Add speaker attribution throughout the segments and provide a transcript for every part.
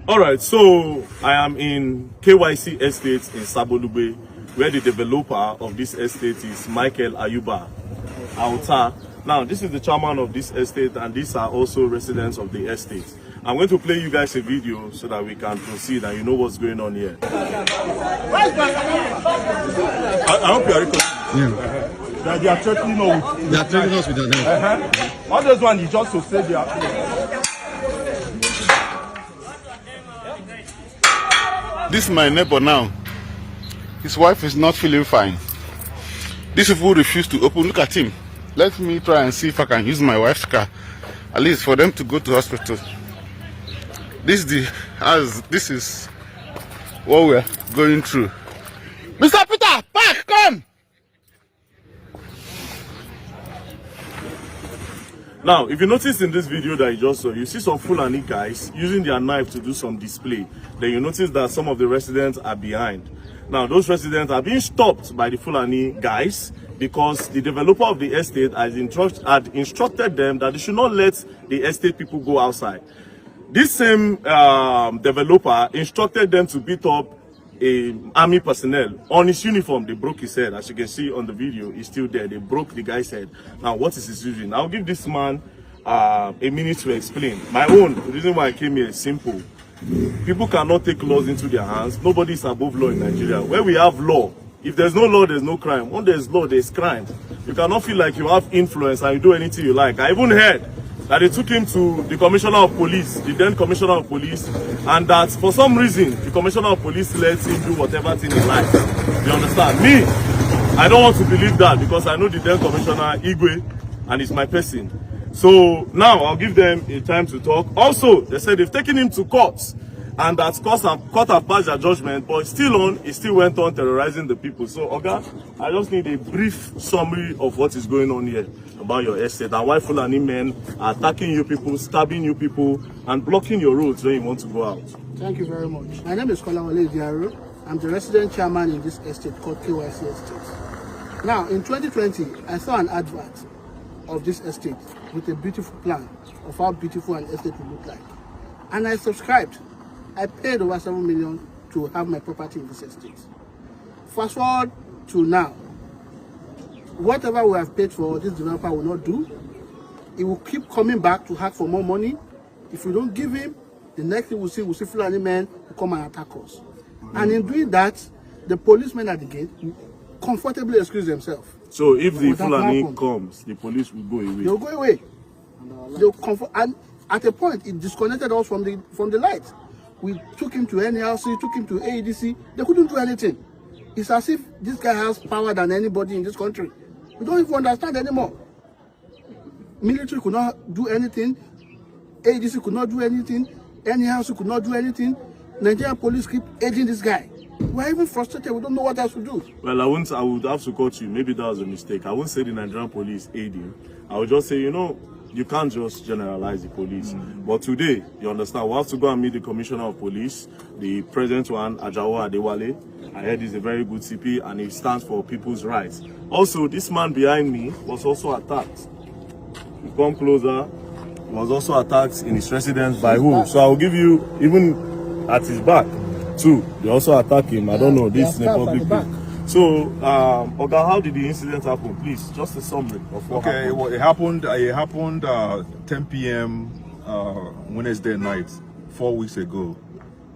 Speaker 1: All right, so I am in KYC Estate in Sabolugbe, where the developer of this estate is Michael Ayuba Auta. Now, this is the chairman of this estate, and these are also residents of the estate. I'm going to play you guys a video so that we can proceed and you know what's going on here. I hope you are recording.
Speaker 2: Yeah.
Speaker 1: They are threatening us.
Speaker 2: They are threatening us with that.
Speaker 1: All those ones, you just to say they are.
Speaker 3: This is my neighbor now. His wife is not feeling fine. These people refuse to open. Look at him. Let me try and see if I can use my wife's car, at least for them to go to hospital. This is what we're going through. Mr. Peter, back, come!
Speaker 1: Now, if you notice in this video that you just saw, you see some Fulani guys using their knife to do some display. Then you notice that some of the residents are behind. Now, those residents are being stopped by the Fulani guys because the developer of the estate had instructed them that they should not let the estate people go outside. This same developer instructed them to beat up a army personnel on his uniform. They broke his head. As you can see on the video, he's still there. They broke the guy's head. Now, what is his reason? I'll give this man a minute to explain. My own reason why I came here is simple. People cannot take laws into their hands. Nobody is above law in Nigeria. Where we have law, if there's no law, there's no crime. When there's law, there's crime. You cannot feel like you have influence and you do anything you like. I even heard that they took him to the commissioner of police, the then commissioner of police, and that for some reason, the commissioner of police lets him do whatever thing he likes. You understand? Me, I don't want to believe that because I know the then commissioner, Igwe, and it's my person. So now I'll give them a time to talk. Also, they said they've taken him to court, and that court have passed their judgment, but he still went on terrorizing the people. So, Oga, I just need a brief summary of what is going on here about your estate and why Fulani men are attacking you people, stabbing you people, and blocking your roads when you want to go out.
Speaker 4: Thank you very much. My name is Kolawole Diaro. I'm the resident chairman in this estate called KYC Estate. Now, in 2020, I saw an advert of this estate with a beautiful plan of how beautiful an estate would look like. And I subscribed. I paid over 7 million to have my property in this estate. Fast forward to now. Whatever we have paid for, this developer will not do. He will keep coming back to ask for more money. If we don't give him, the next thing we'll see Fulani men who come and attack us. And in doing that, the policemen at the gate will comfortably excuse themselves.
Speaker 1: So if the Fulani comes, the police will go away.
Speaker 4: They'll go away. They'll comfort, and at a point, it disconnected us from the light. We took him to NLC, took him to AEDC. They couldn't do anything. It's as if this guy has power than anybody in this country. We don't even understand anymore. Military could not do anything. AEDC could not do anything. NLC could not do anything. Nigerian police keep aiding this guy. We're even frustrated. We don't know what else to do.
Speaker 1: Well, I would have to cut you. Maybe that was a mistake. I won't say the Nigerian police aiding. I would just say, you can't just generalize the police. But today, you understand, we have to go and meet the commissioner of police, the present one, Ajawa Adewale. I heard he's a very good CP and he stands for people's rights. Also, this man behind me was also attacked. You come closer, he was also attacked in his residence by who? So I will give you, even at his back, too. They also attack him. I don't know, this is a public place. So, Oga, how did the incident happen? Please, just a summary of what happened.
Speaker 5: Okay, well, it happened 10 p.m. Wednesday night, 4 weeks ago.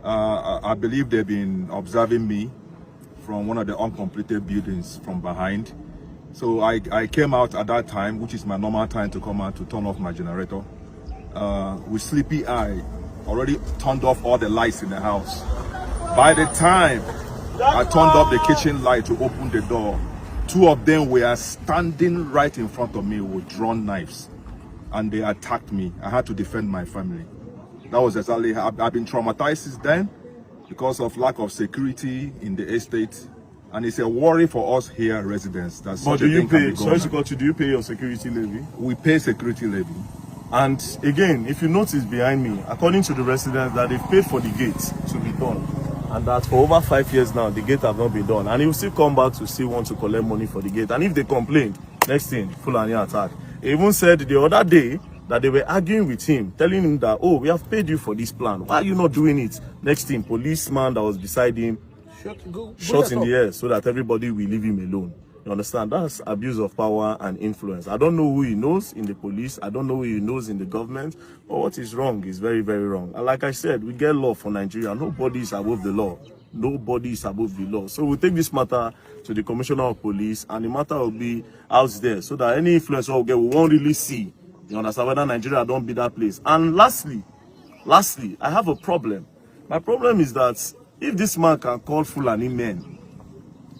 Speaker 5: I believe they've been observing me from one of the uncompleted buildings from behind. So I came out at that time, which is my normal time to come out to turn off my generator. With sleepy eye, already turned off all the lights in the house. By the time I turned up the kitchen light to open the door, two of them were standing right in front of me with drawn knives, and they attacked me. I had to defend my family. That was exactly how I've been traumatized since then because of lack of security in the estate, and it's a worry for us here residents. But
Speaker 1: do you pay? Sorry to cut you. Do you pay your security levy?
Speaker 5: We pay security levy.
Speaker 1: And again, if you notice behind me, according to the residents, that they've paid for the gates to be done. And that for over 5 years now, the gate have not been done. And he will still come back to still want to collect money for the gate. And if they complain, next thing, Fulani attack. He even said the other day that they were arguing with him, telling him that, oh, we have paid you for this plan. Why are you not doing it? Next thing, policeman that was beside him shot in the air so that everybody will leave him alone. You understand? That's abuse of power and influence. I don't know who he knows in the police. I don't know who he knows in the government. But what is wrong is very, very wrong. And like I said, we get law for Nigeria. Nobody is above the law. Nobody is above the law. So we'll take this matter to the Commissioner of Police, and the matter will be out there so that any influence we get, we won't really see. You understand? Whether Nigeria don't be that place. And lastly, I have a problem. My problem is that if this man can call Fulani men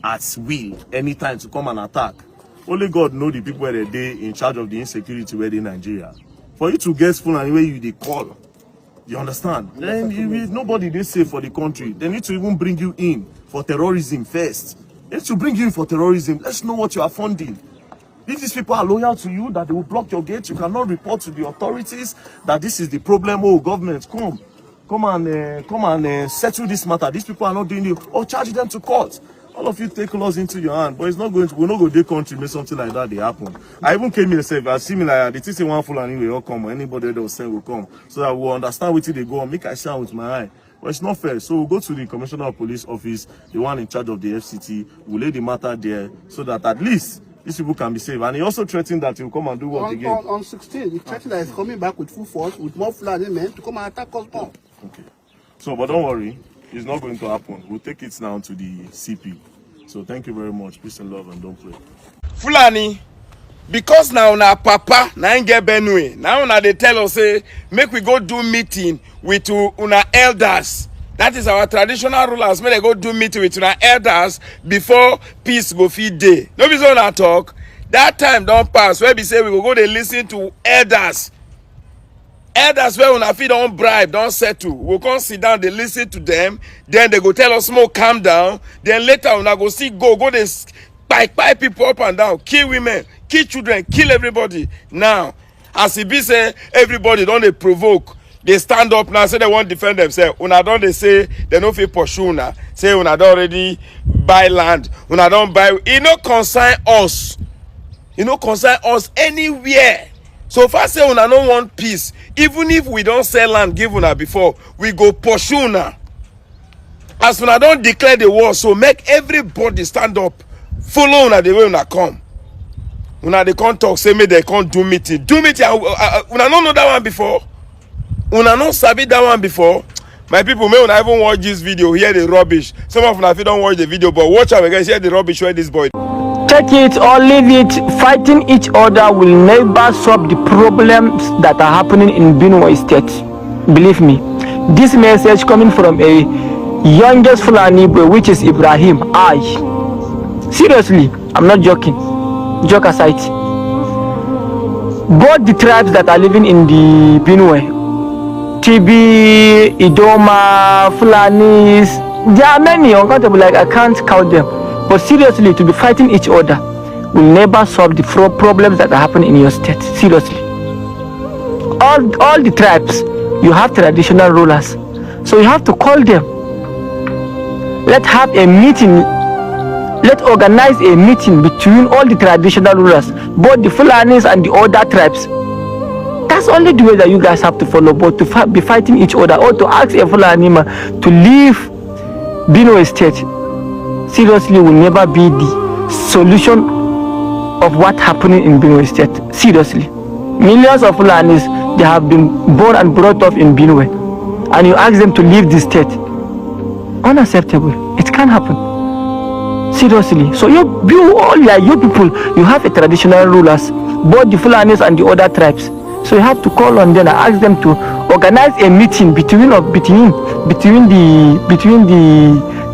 Speaker 1: at will anytime to come and attack, only God know the people where they in charge of the insecurity where they in Nigeria. For you to get Fulani where you they call, you understand? Then nobody they say for the country. They need to even bring you in for terrorism first. They need to bring you in for terrorism. Let's know what you are funding. If these people are loyal to you, that they will block your gate, you cannot report to the authorities that this is the problem. Oh, government, come and settle this matter. These people are not doing it. Or charge them to court. All of you take laws into your hand, but it's not going to. We're not going to country make something like that they happen. I even came here and said, I see me like the teaching one Fulani will all come, or anybody that will say will come, so that we'll understand what they go on. Make I see with my eye. But it's not fair. So we'll go to the Commissioner of Police office, the one in charge of the FCT. We'll lay the matter there so that at least these people can be saved. And he also threatened that he'll come and do what again?
Speaker 4: On 16, he threatened that he's coming back with full force, with more Fulani men to come and attack us more.
Speaker 1: Okay. So, but don't worry, it's not going to happen. We'll take it now to the CP. So thank you very much. Peace and love, and don't play.
Speaker 6: Fulani, because now na papa na get Benue. Now na they tell us say make we go do meeting with una elders. That is our traditional rulers. Make they go do meeting with una elders before peace go fit day. No be so na talk. That time don't pass. Where we say we will go dey listen to elders. Elders where una fit don't bribe, don't settle. We'll come sit down, they listen to them, then they go tell us more calm down. Then later una go see go they spike people up and down, kill women, kill children, kill everybody. Now, as it be say everybody don't they provoke. They stand up now, say they want to defend themselves. Una don't they say they no fit pursue una. Say una don't already buy land. Una don't buy. It no concern us. It no concern us anywhere. So far say una no want peace. Even if we don't sell land give una before, we go pursue una. As una don't declare the war, so make everybody stand up. Follow una the way una come. Una they can't talk, say me they can't do meeting. Do meeting. Una don't know that one before. Una no sabi that one before. My people, may una even watch this video, hear the rubbish. Some of una don't watch the video, but watch out again, hear the rubbish where this boy.
Speaker 7: Take it or leave it. Fighting each other will never solve the problems that are happening in Benue State. Believe me. This message coming from a youngest Fulani boy, which is Ibrahim. Seriously, I'm not joking. Joke aside. Both the tribes that are living in the Benue, TB, Idoma, Fulanis, there are many uncountable, like I can't count them. But seriously, to be fighting each other will never solve the problems that are happening in your state. Seriously. All the tribes, you have traditional rulers. So you have to call them. Let's have a meeting. Let's organize a meeting between all the traditional rulers, both the Fulanis and the other tribes. That's only the way that you guys have to follow, but to be fighting each other or to ask a Fulani man to leave Benue State seriously will never be the solution of what's happening in Benue State. Seriously. Millions of Fulanis, they have been born and brought up in Benue. And you ask them to leave the state. Unacceptable. It can't happen. Seriously. So you people, you have a traditional rulers, both the Fulanis and the other tribes. So you have to call on them and ask them to organize a meeting between the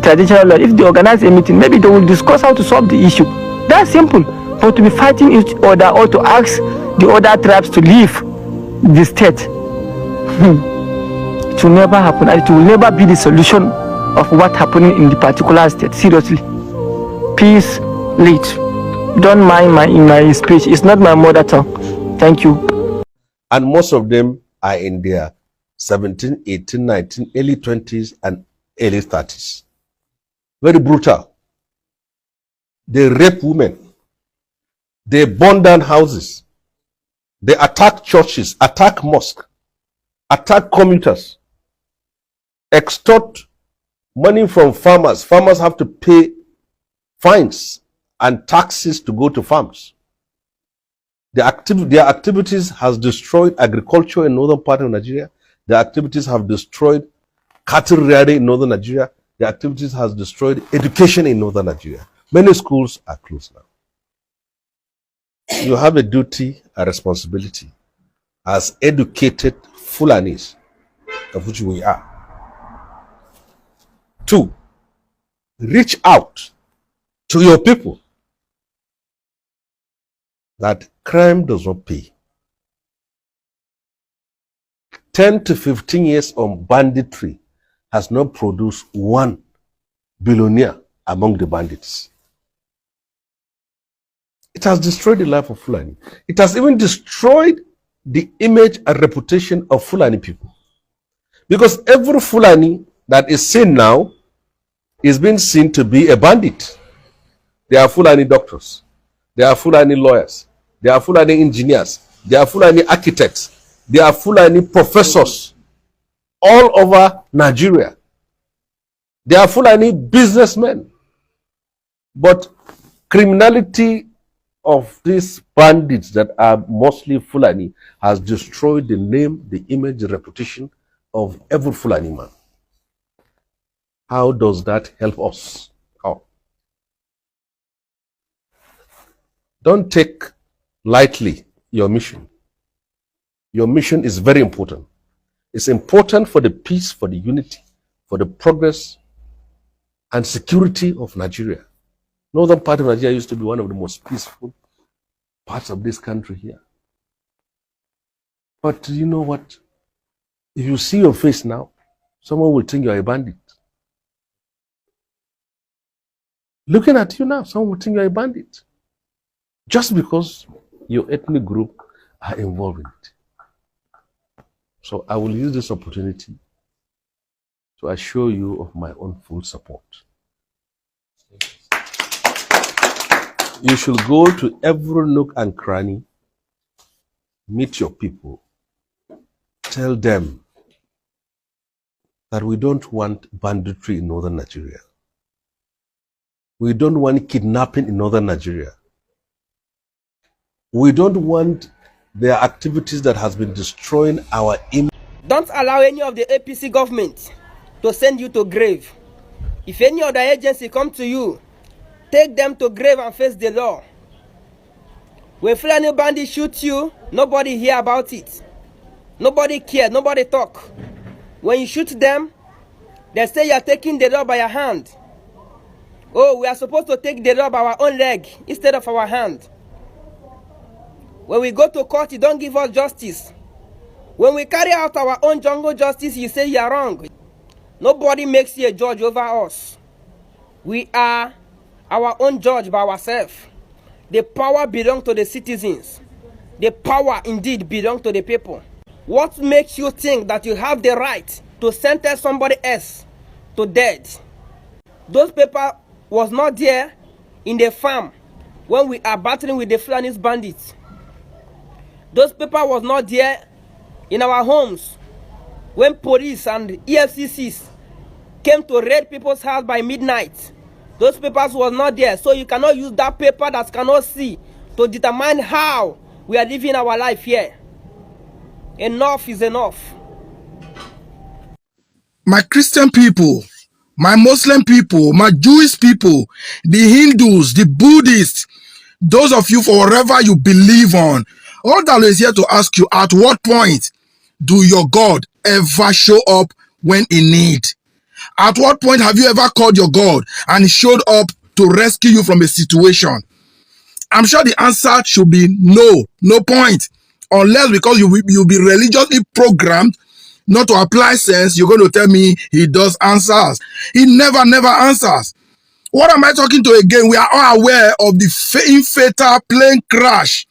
Speaker 7: traditional law. If they organize a meeting, maybe they will discuss how to solve the issue. That's simple. But to be fighting each other or to ask the other tribes to leave the state, it will never happen. And it will never be the solution of what's happening in the particular state. Seriously. Peace, lead. Don't mind my speech. It's not my mother tongue. Thank you.
Speaker 8: And most of them are in their 17, 18, 19, early 20s and early 30s. Very brutal. They rape women. They burn down houses. They attack churches, attack mosques, attack commuters, extort money from farmers. Farmers have to pay fines and taxes to go to farms. Their activities has destroyed agriculture in northern part of Nigeria. Their activities have destroyed cattle rearing in northern Nigeria. Their activities has destroyed education in northern Nigeria. Many schools are closed now. You have a duty, a responsibility as educated Fulanis, of which we are, to reach out to your people that crime does not pay. 10 to 15 years on banditry has not produced one billionaire among the bandits. It has destroyed the life of Fulani. It has even destroyed the image and reputation of Fulani people. Because every Fulani that is seen now is being seen to be a bandit. They are Fulani doctors. They are Fulani lawyers. They are Fulani engineers. They are Fulani architects. They are Fulani professors all over Nigeria. They are Fulani businessmen. But criminality of these bandits that are mostly Fulani has destroyed the name, the image, the reputation of every Fulani man. How does that help us? How? Don't take lightly your mission. Your mission is very important. It's important for the peace, for the unity, for the progress and security of Nigeria. Northern part of Nigeria used to be one of the most peaceful parts of this country here. But you know what? If you see your face now, someone will think you're a bandit. Looking at you now, someone will think you're a bandit. Just because your ethnic group are involved in it. So I will use this opportunity to assure you of my own full support. You should go to every nook and cranny, meet your people, tell them that we don't want banditry in northern Nigeria. We don't want kidnapping in northern Nigeria. We don't want their activities that has been destroying our image.
Speaker 9: Don't allow any of the APC government to send you to grave. If any other agency come to you, take them to grave and face the law. When Fulani bandits shoot you, nobody hear about it. Nobody care, nobody talk. When you shoot them, they say you are taking the law by your hand. Oh, we are supposed to take the law by our own leg instead of our hand. When we go to court, you don't give us justice. When we carry out our own jungle justice, you say you are wrong. Nobody makes you a judge over us. We are our own judge by ourselves. The power belongs to the citizens. The power indeed belongs to the people. What makes you think that you have the right to sentence somebody else to death? Those papers was not there in the farm when we are battling with the Fulani bandits. Those papers was not there in our homes when police and EFCCs came to raid people's house by midnight. Those papers was not there, so you cannot use that paper that cannot see to determine how we are living our life here. Enough is enough.
Speaker 10: My Christian people, my Muslim people, my Jewish people, the Hindus, the Buddhists, those of you for whatever you believe on, all that is here to ask you, at what point do your God ever show up when in need? At what point have you ever called your God and he showed up to rescue you from a situation? I'm sure the answer should be no, no point. Unless because you'll be religiously programmed not to apply sense, you're going to tell me he does answers. He never answers. What am I talking to again? We are all aware of the fatal plane crash.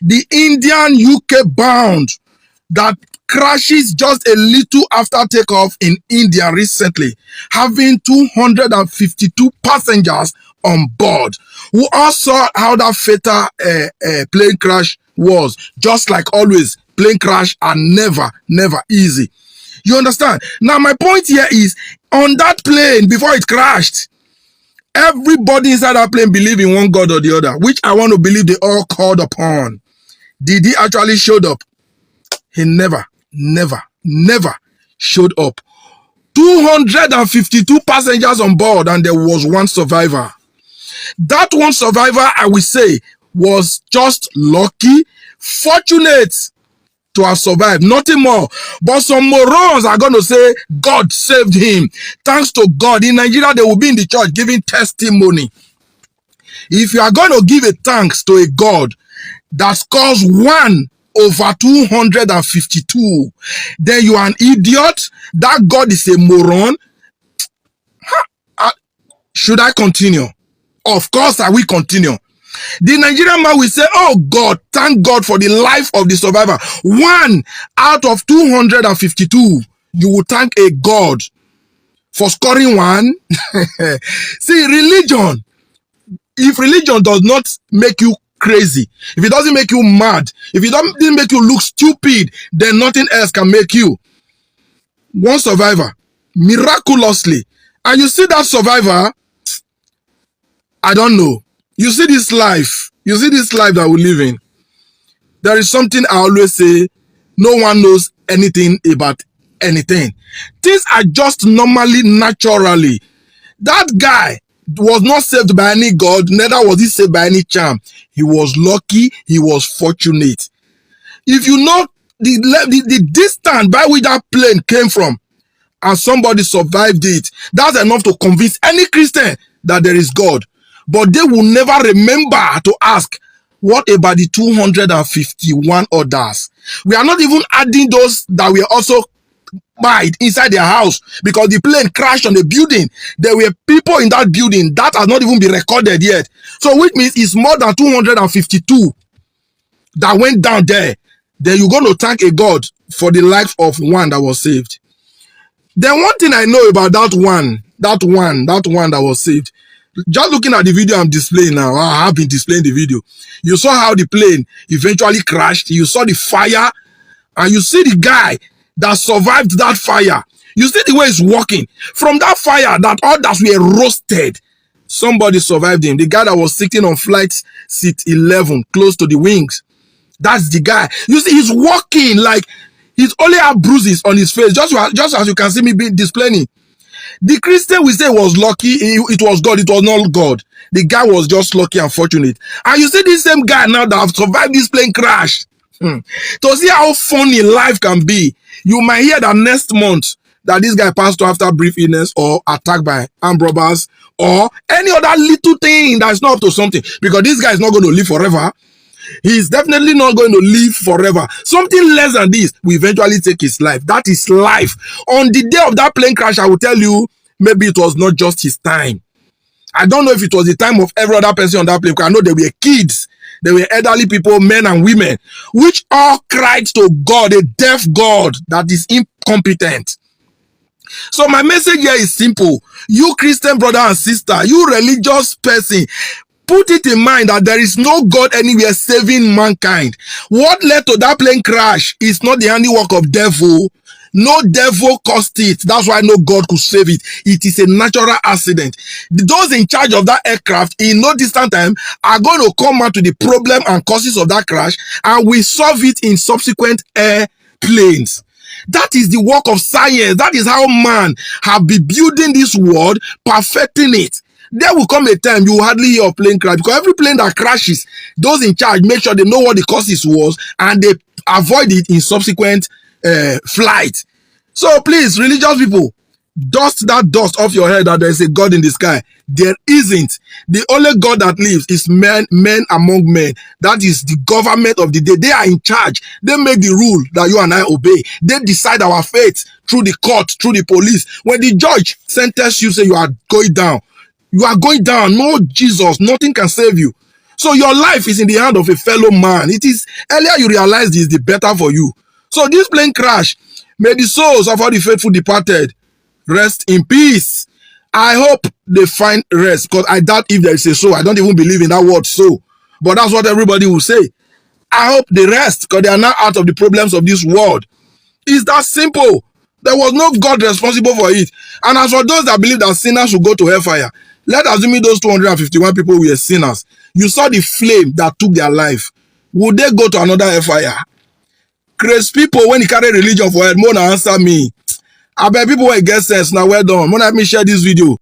Speaker 10: The Indian UK bound that crashes just a little after takeoff in India recently, having 252 passengers on board. We all saw how that fatal plane crash was. Just like always, plane crash are never easy. You understand? Now, my point here is, on that plane, before it crashed, everybody inside that plane believed in one God or the other, which I want to believe they all called upon. Did he actually showed up? He never showed up. 252 passengers on board, and there was one survivor. That one survivor, I will say, was just lucky, fortunate to have survived, nothing more. But some morons are going to say God saved him. Thanks to God. In Nigeria, they will be in the church giving testimony. If you are going to give a thanks to a God that scores 1/252, then you are an idiot. That God is a moron. Should I continue? Of course I will continue. The Nigerian man will say, oh God, thank God for the life of the survivor. 1 out of 252, you will thank a God for scoring 1. See, religion, if religion does not make you crazy, if it doesn't make you mad, if it doesn't make you look stupid, then nothing else can make you. One survivor, miraculously. And you see that survivor, I don't know. You see this life that we live in. There is something I always say, no one knows anything about anything. Things are just normally, naturally. That guy was not saved by any God, neither was he saved by any charm. He was lucky, he was fortunate. If you know the distance by which that plane came from, and somebody survived it, that's enough to convince any Christian that there is God. But they will never remember to ask, what about the 251 others? We are not even adding those that were also died inside their house because the plane crashed on the building. There were people in that building that has not even been recorded yet. So which means it's more than 252 that went down there. Then you're going to thank a God for the life of one that was saved. Then one thing I know about that one that was saved, just looking at the video I'm displaying now, I have been displaying the video. You saw how the plane eventually crashed. You saw the fire, and you see the guy that survived that fire. You see the way he's walking. From that fire, that others were roasted. Somebody survived him. The guy that was sitting on flight seat 11, close to the wings. That's the guy. You see, he's walking like he's only have bruises on his face, just as you can see me displaying. The Christian we say was lucky, it was God, it was not God. The guy was just lucky and fortunate. And you see this same guy now that have survived this plane crash. To see how funny life can be, you might hear that next month that this guy passed after brief illness or attacked by armed robbers or any other little thing that's not up to something. Because this guy is not going to live forever. He's definitely not going to live forever. Something less than this will eventually take his life. That is life. On the day of that plane crash, I will tell you, maybe it was not just his time. I don't know if it was the time of every other person on that plane, because I know there were kids, there were elderly people, men and women, which all cried to God, a deaf God that is incompetent. So my message here is simple. You Christian brother and sister, you religious person, put it in mind that there is no God anywhere saving mankind. What led to that plane crash is not the handiwork of devil. No devil caused it. That's why no God could save it. It is a natural accident. Those in charge of that aircraft in no distant time are going to come out to the problem and causes of that crash, and we solve it in subsequent airplanes. That is the work of science. That is how man have been building this world, perfecting it. There will come a time you will hardly hear a plane crash, because every plane that crashes, those in charge make sure they know what the causes was and they avoid it in subsequent flight. So please, religious people, dust that dust off your head that there is a God in the sky. There isn't. The only God that lives is men among men. That is the government of the day. They are in charge. They make the rule that you and I obey. They decide our fate through the court, through the police. When the judge sentences you, say you are going down. You are going down. No Jesus, nothing can save you. So your life is in the hand of a fellow man. It is earlier you realize this, the better for you. So this plane crash, may the souls of all the faithful departed rest in peace. I hope they find rest, because I doubt if there is a soul. I don't even believe in that word soul. But that's what everybody will say. I hope the rest, because they are now out of the problems of this world. It's that simple. There was no God responsible for it. And as for those that believe that sinners should go to hellfire, let us assume those 251 people were sinners. You saw the flame that took their life. Would they go to another hellfire? Crazy people, when you carry religion for head, Mona answer me. I bet people will get sense now. Well done. Mona, let me share this video.